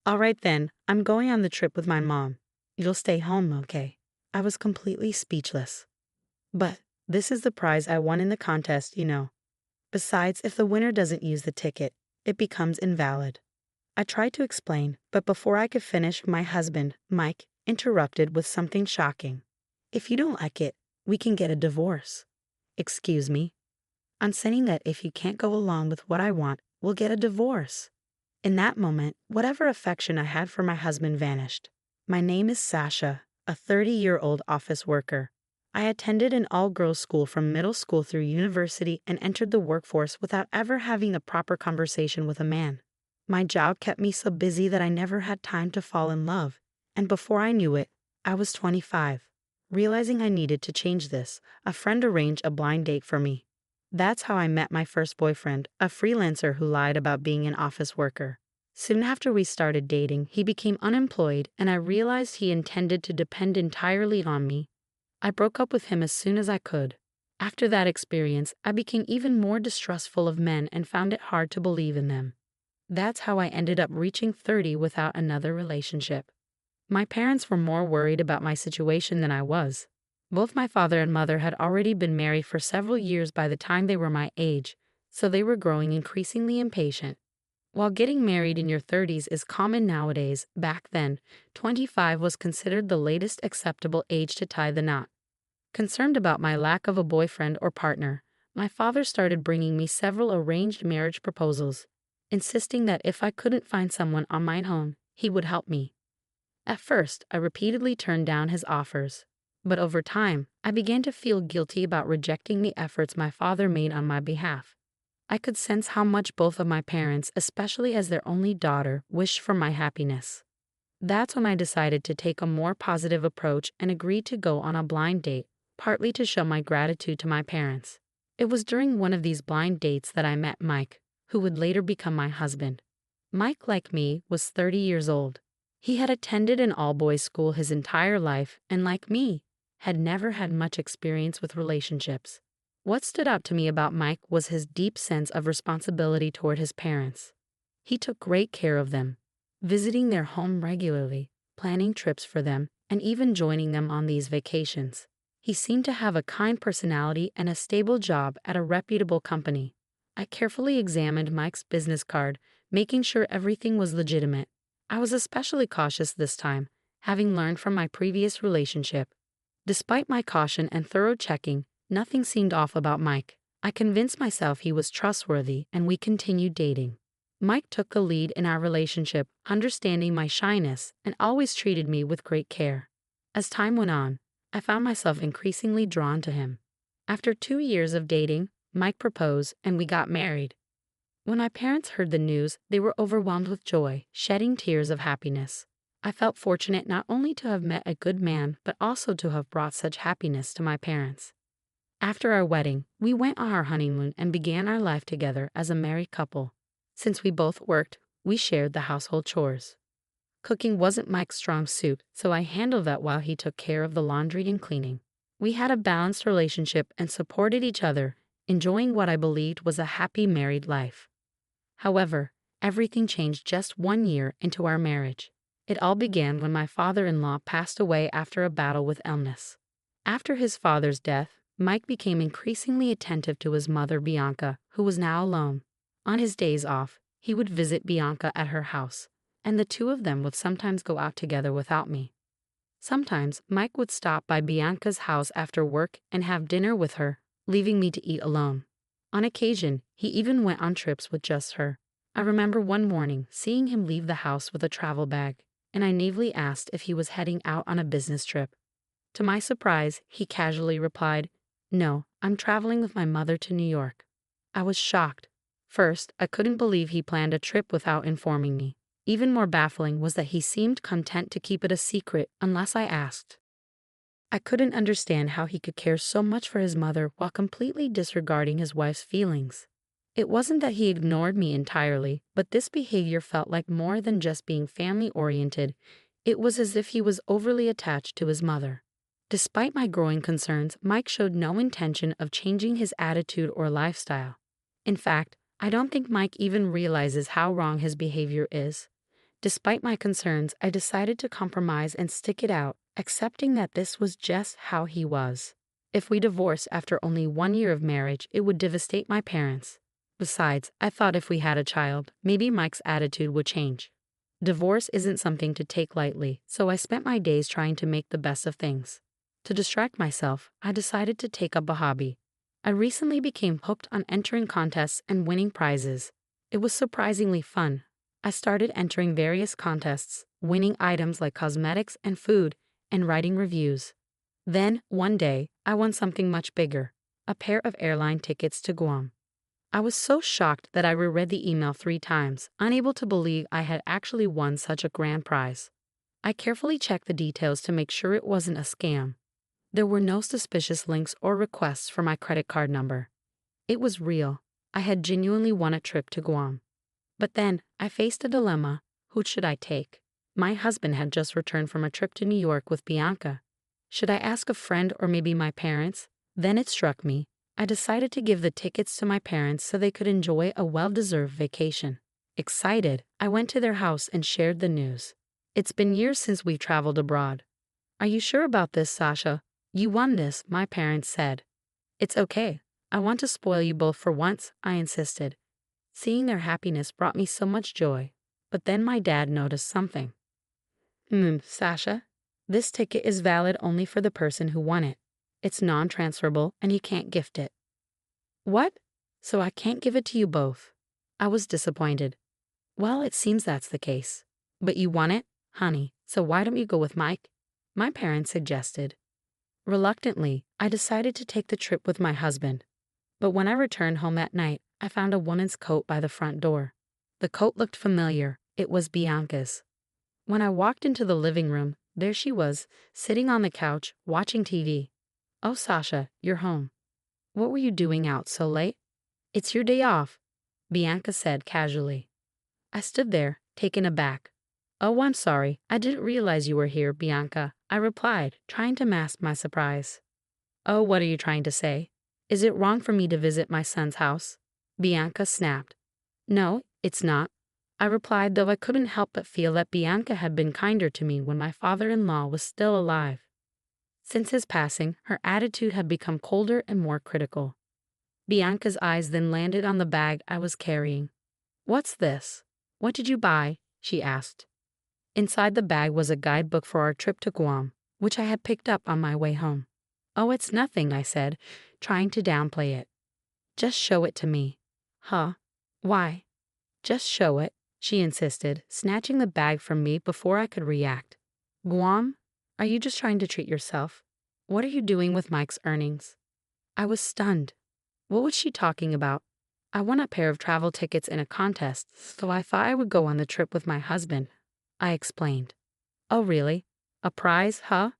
All right then, I'm going on the trip with my mom. You'll stay home, okay? I was completely speechless. But this is the prize I won in the contest. Besides, if the winner doesn't use the ticket, it becomes invalid. I tried to explain, but before I could finish, my husband, Mike, interrupted with something shocking. If you don't like it, we can get a divorce. Excuse me? I'm saying that if you can't go along with what I want, we'll get a divorce. In that moment, whatever affection I had for my husband vanished. My name is Sasha, a 30-year-old office worker. I attended an all-girls school from middle school through university and entered the workforce without ever having a proper conversation with a man. My job kept me so busy that I never had time to fall in love, and before I knew it, I was 25. Realizing I needed to change this, a friend arranged a blind date for me. That's how I met my first boyfriend, a freelancer who lied about being an office worker. Soon after we started dating, he became unemployed, and I realized he intended to depend entirely on me. I broke up with him as soon as I could. After that experience, I became even more distrustful of men and found it hard to believe in them. That's how I ended up reaching 30 without another relationship. My parents were more worried about my situation than I was. Both my father and mother had already been married for several years by the time they were my age, so they were growing increasingly impatient. While getting married in your 30s is common nowadays, back then, 25 was considered the latest acceptable age to tie the knot. Concerned about my lack of a boyfriend or partner, my father started bringing me several arranged marriage proposals, insisting that if I couldn't find someone on my own, he would help me. At first, I repeatedly turned down his offers, but over time, I began to feel guilty about rejecting the efforts my father made on my behalf. I could sense how much both of my parents, especially as their only daughter, wished for my happiness. That's when I decided to take a more positive approach and agreed to go on a blind date, partly to show my gratitude to my parents. It was during one of these blind dates that I met Mike, who would later become my husband. Mike, like me, was 30 years old. He had attended an all-boys school his entire life and, like me, had never had much experience with relationships. What stood out to me about Mike was his deep sense of responsibility toward his parents. He took great care of them, visiting their home regularly, planning trips for them, and even joining them on these vacations. He seemed to have a kind personality and a stable job at a reputable company. I carefully examined Mike's business card, making sure everything was legitimate. I was especially cautious this time, having learned from my previous relationship. Despite my caution and thorough checking, nothing seemed off about Mike. I convinced myself he was trustworthy, and we continued dating. Mike took the lead in our relationship, understanding my shyness, and always treated me with great care. As time went on, I found myself increasingly drawn to him. After 2 years of dating, Mike proposed, and we got married. When my parents heard the news, they were overwhelmed with joy, shedding tears of happiness. I felt fortunate not only to have met a good man, but also to have brought such happiness to my parents. After our wedding, we went on our honeymoon and began our life together as a married couple. Since we both worked, we shared the household chores. Cooking wasn't Mike's strong suit, so I handled that while he took care of the laundry and cleaning. We had a balanced relationship and supported each other, enjoying what I believed was a happy married life. However, everything changed just 1 year into our marriage. It all began when my father-in-law passed away after a battle with illness. After his father's death, Mike became increasingly attentive to his mother, Bianca, who was now alone. On his days off, he would visit Bianca at her house, and the two of them would sometimes go out together without me. Sometimes, Mike would stop by Bianca's house after work and have dinner with her, leaving me to eat alone. On occasion, he even went on trips with just her. I remember one morning seeing him leave the house with a travel bag, and I naively asked if he was heading out on a business trip. To my surprise, he casually replied, "No, I'm traveling with my mother to New York." I was shocked. First, I couldn't believe he planned a trip without informing me. Even more baffling was that he seemed content to keep it a secret unless I asked. I couldn't understand how he could care so much for his mother while completely disregarding his wife's feelings. It wasn't that he ignored me entirely, but this behavior felt like more than just being family-oriented. It was as if he was overly attached to his mother. Despite my growing concerns, Mike showed no intention of changing his attitude or lifestyle. In fact, I don't think Mike even realizes how wrong his behavior is. Despite my concerns, I decided to compromise and stick it out, accepting that this was just how he was. If we divorced after only 1 year of marriage, it would devastate my parents. Besides, I thought if we had a child, maybe Mike's attitude would change. Divorce isn't something to take lightly, so I spent my days trying to make the best of things. To distract myself, I decided to take up a hobby. I recently became hooked on entering contests and winning prizes. It was surprisingly fun. I started entering various contests, winning items like cosmetics and food, and writing reviews. Then, one day, I won something much bigger, a pair of airline tickets to Guam. I was so shocked that I reread the email 3 times, unable to believe I had actually won such a grand prize. I carefully checked the details to make sure it wasn't a scam. There were no suspicious links or requests for my credit card number. It was real. I had genuinely won a trip to Guam. But then, I faced a dilemma. Who should I take? My husband had just returned from a trip to New York with Bianca. Should I ask a friend or maybe my parents? Then it struck me. I decided to give the tickets to my parents so they could enjoy a well-deserved vacation. Excited, I went to their house and shared the news. It's been years since we've traveled abroad. Are you sure about this, Sasha? You won this, my parents said. It's okay. I want to spoil you both for once, I insisted. Seeing their happiness brought me so much joy. But then my dad noticed something. Sasha, this ticket is valid only for the person who won it. It's non-transferable and you can't gift it. What? So I can't give it to you both? I was disappointed. Well, it seems that's the case. But you won it, honey, so why don't you go with Mike? My parents suggested. Reluctantly, I decided to take the trip with my husband. But when I returned home that night, I found a woman's coat by the front door. The coat looked familiar. It was Bianca's. When I walked into the living room, there she was, sitting on the couch, watching TV. Oh, Sasha, you're home. What were you doing out so late? It's your day off, Bianca said casually. I stood there, taken aback. Oh, I'm sorry. I didn't realize you were here, Bianca, I replied, trying to mask my surprise. Oh, what are you trying to say? Is it wrong for me to visit my son's house? Bianca snapped. No, it's not, I replied, though I couldn't help but feel that Bianca had been kinder to me when my father-in-law was still alive. Since his passing, her attitude had become colder and more critical. Bianca's eyes then landed on the bag I was carrying. What's this? What did you buy? She asked. Inside the bag was a guidebook for our trip to Guam, which I had picked up on my way home. Oh, it's nothing, I said, trying to downplay it. Just show it to me. Huh? Why? Just show it, she insisted, snatching the bag from me before I could react. Guam? Are you just trying to treat yourself? What are you doing with Mike's earnings? I was stunned. What was she talking about? I won a pair of travel tickets in a contest, so I thought I would go on the trip with my husband, I explained. Oh, really? A prize, huh?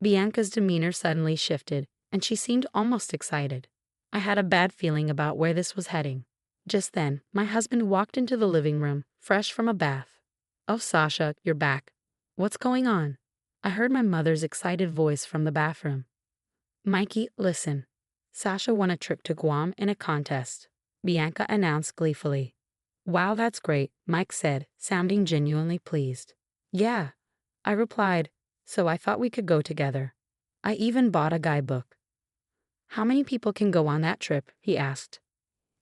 Bianca's demeanor suddenly shifted, and she seemed almost excited. I had a bad feeling about where this was heading. Just then, my husband walked into the living room, fresh from a bath. Oh, Sasha, you're back. What's going on? I heard my mother's excited voice from the bathroom. Mikey, listen. Sasha won a trip to Guam in a contest, Bianca announced gleefully. Wow, that's great, Mike said, sounding genuinely pleased. Yeah, I replied, so I thought we could go together. I even bought a guidebook. How many people can go on that trip? He asked.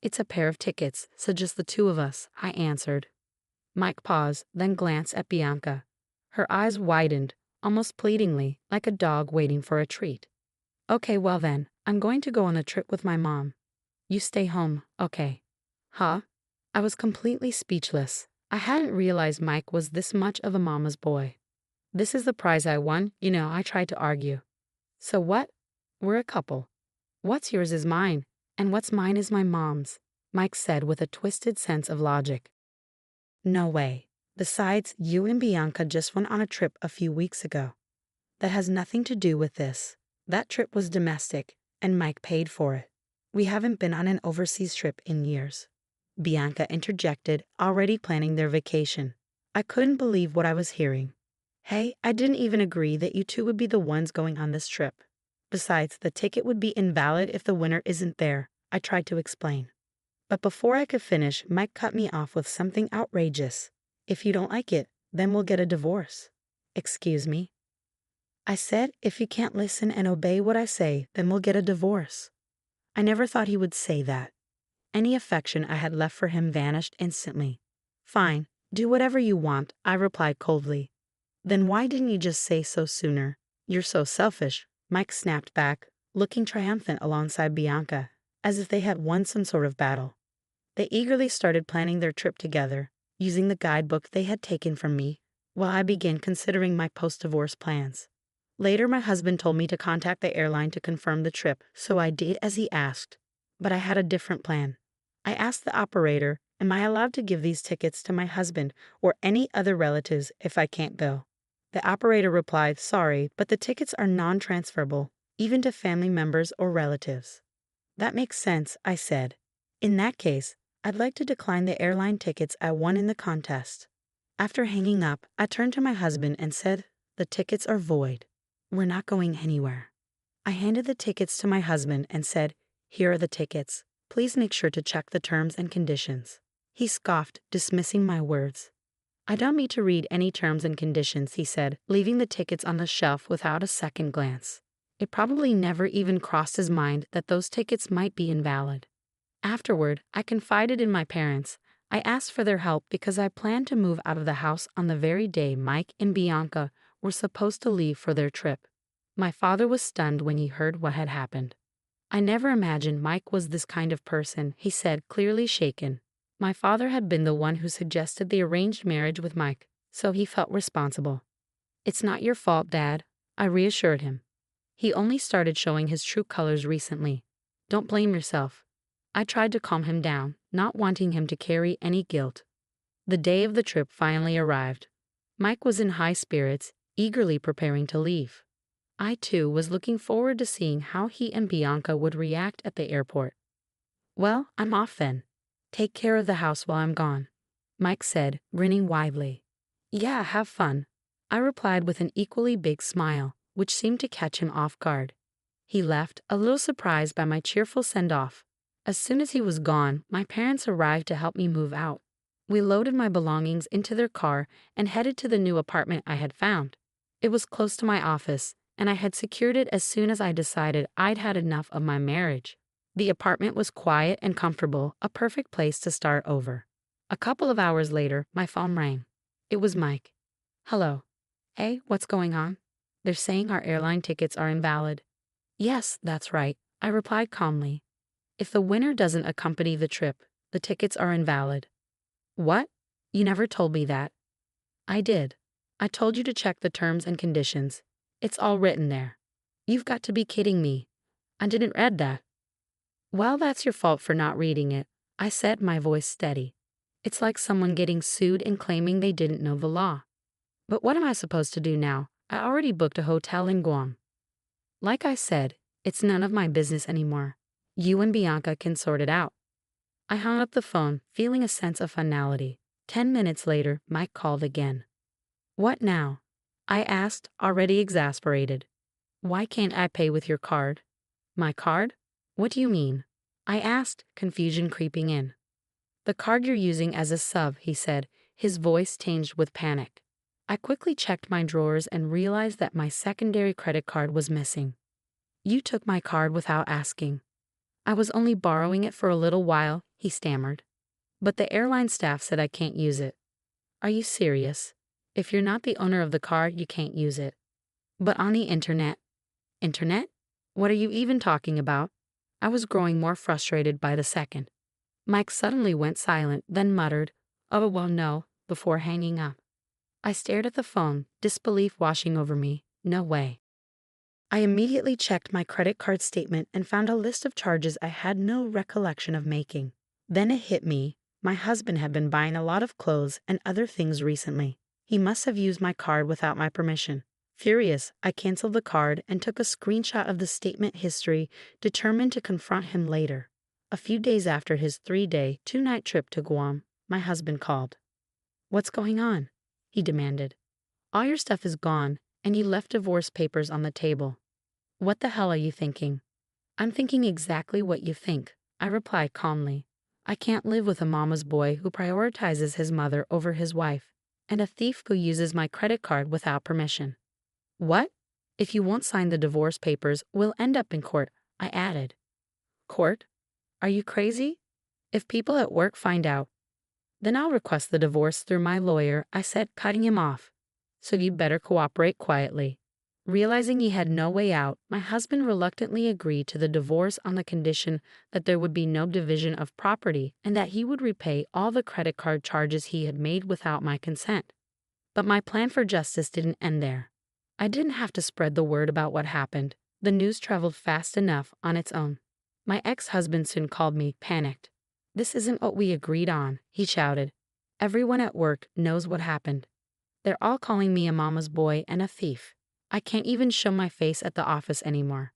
It's a pair of tickets, so just the 2 of us, I answered. Mike paused, then glanced at Bianca. Her eyes widened, almost pleadingly, like a dog waiting for a treat. Okay, well then, I'm going to go on a trip with my mom. You stay home, okay? Huh? I was completely speechless. I hadn't realized Mike was this much of a mama's boy. This is the prize I won, I tried to argue. So what? We're a couple. What's yours is mine, and what's mine is my mom's, Mike said with a twisted sense of logic. No way. Besides, you and Bianca just went on a trip a few weeks ago. That has nothing to do with this. That trip was domestic, and Mike paid for it. We haven't been on an overseas trip in years. Bianca interjected, already planning their vacation. I couldn't believe what I was hearing. Hey, I didn't even agree that you two would be the ones going on this trip. Besides, the ticket would be invalid if the winner isn't there, I tried to explain. But before I could finish, Mike cut me off with something outrageous. If you don't like it, then we'll get a divorce. Excuse me? I said, if you can't listen and obey what I say, then we'll get a divorce. I never thought he would say that. Any affection I had left for him vanished instantly. Fine, do whatever you want, I replied coldly. Then why didn't you just say so sooner? You're so selfish, Mike snapped back, looking triumphant alongside Bianca, as if they had won some sort of battle. They eagerly started planning their trip together, using the guidebook they had taken from me, while I began considering my post-divorce plans. Later, my husband told me to contact the airline to confirm the trip, so I did as he asked. But I had a different plan. I asked the operator, am I allowed to give these tickets to my husband or any other relatives if I can't go? The operator replied, sorry, but the tickets are non-transferable, even to family members or relatives. That makes sense, I said. In that case, I'd like to decline the airline tickets I won in the contest. After hanging up, I turned to my husband and said, the tickets are void. We're not going anywhere. I handed the tickets to my husband and said, here are the tickets. Please make sure to check the terms and conditions. He scoffed, dismissing my words. I don't need to read any terms and conditions, he said, leaving the tickets on the shelf without a second glance. It probably never even crossed his mind that those tickets might be invalid. Afterward, I confided in my parents. I asked for their help because I planned to move out of the house on the very day Mike and Bianca were supposed to leave for their trip. My father was stunned when he heard what had happened. I never imagined Mike was this kind of person, he said, clearly shaken. My father had been the one who suggested the arranged marriage with Mike, so he felt responsible. It's not your fault, Dad, I reassured him. He only started showing his true colors recently. Don't blame yourself. I tried to calm him down, not wanting him to carry any guilt. The day of the trip finally arrived. Mike was in high spirits, eagerly preparing to leave. I, too, was looking forward to seeing how he and Bianca would react at the airport. Well, I'm off then. Take care of the house while I'm gone, Mike said, grinning widely. Yeah, have fun, I replied with an equally big smile, which seemed to catch him off guard. He left, a little surprised by my cheerful send-off. As soon as he was gone, my parents arrived to help me move out. We loaded my belongings into their car and headed to the new apartment I had found. It was close to my office, and I had secured it as soon as I decided I'd had enough of my marriage. The apartment was quiet and comfortable, a perfect place to start over. A couple of hours later, my phone rang. It was Mike. Hello. Hey, what's going on? They're saying our airline tickets are invalid. Yes, that's right, I replied calmly. If the winner doesn't accompany the trip, the tickets are invalid. What? You never told me that. I did. I told you to check the terms and conditions. It's all written there. You've got to be kidding me. I didn't read that. Well, that's your fault for not reading it, I said, my voice steady. It's like someone getting sued and claiming they didn't know the law. But what am I supposed to do now? I already booked a hotel in Guam. Like I said, it's none of my business anymore. You and Bianca can sort it out. I hung up the phone, feeling a sense of finality. 10 minutes later, Mike called again. What now? I asked, already exasperated. Why can't I pay with your card? My card? What do you mean? I asked, confusion creeping in. The card you're using as a sub, he said, his voice tinged with panic. I quickly checked my drawers and realized that my secondary credit card was missing. You took my card without asking. I was only borrowing it for a little while, he stammered. But the airline staff said I can't use it. Are you serious? If you're not the owner of the card, you can't use it. But on the internet. Internet? What are you even talking about? I was growing more frustrated by the second. Mike suddenly went silent, then muttered, oh, well, no, before hanging up. I stared at the phone, disbelief washing over me. No way. I immediately checked my credit card statement and found a list of charges I had no recollection of making. Then it hit me. My husband had been buying a lot of clothes and other things recently. He must have used my card without my permission. Furious, I canceled the card and took a screenshot of the statement history, determined to confront him later. A few days after his 3-day, 2-night trip to Guam, my husband called. What's going on? He demanded. All your stuff is gone, and you left divorce papers on the table. What the hell are you thinking? I'm thinking exactly what you think, I replied calmly. I can't live with a mama's boy who prioritizes his mother over his wife. and a thief who uses my credit card without permission. What? If you won't sign the divorce papers, we'll end up in court, I added. Court? Are you crazy? If people at work find out, then I'll request the divorce through my lawyer, I said, cutting him off. So you better cooperate quietly. Realizing he had no way out, my husband reluctantly agreed to the divorce on the condition that there would be no division of property and that he would repay all the credit card charges he had made without my consent. But my plan for justice didn't end there. I didn't have to spread the word about what happened. The news traveled fast enough on its own. My ex-husband soon called me, panicked. This isn't what we agreed on, he shouted. Everyone at work knows what happened. They're all calling me a mama's boy and a thief. I can't even show my face at the office anymore.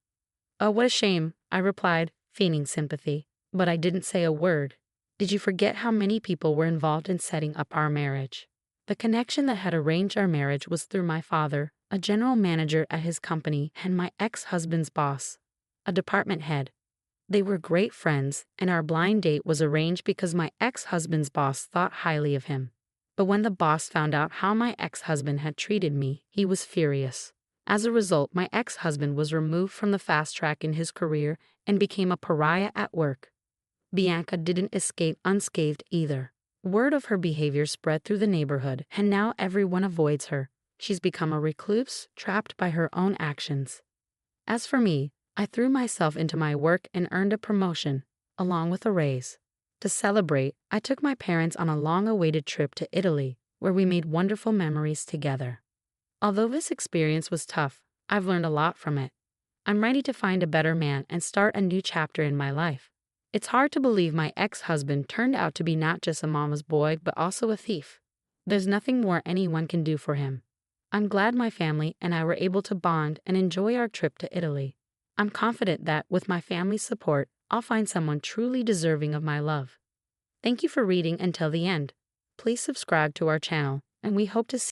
Oh, what a shame, I replied, feigning sympathy. But I didn't say a word. Did you forget how many people were involved in setting up our marriage? The connection that had arranged our marriage was through my father, a general manager at his company, and my ex-husband's boss, a department head. They were great friends, and our blind date was arranged because my ex-husband's boss thought highly of him. But when the boss found out how my ex-husband had treated me, he was furious. As a result, my ex-husband was removed from the fast track in his career and became a pariah at work. Bianca didn't escape unscathed either. Word of her behavior spread through the neighborhood, and now everyone avoids her. She's become a recluse, trapped by her own actions. As for me, I threw myself into my work and earned a promotion, along with a raise. To celebrate, I took my parents on a long-awaited trip to Italy, where we made wonderful memories together. Although this experience was tough, I've learned a lot from it. I'm ready to find a better man and start a new chapter in my life. It's hard to believe my ex-husband turned out to be not just a mama's boy, but also a thief. There's nothing more anyone can do for him. I'm glad my family and I were able to bond and enjoy our trip to Italy. I'm confident that, with my family's support, I'll find someone truly deserving of my love. Thank you for reading until the end. Please subscribe to our channel, and we hope to see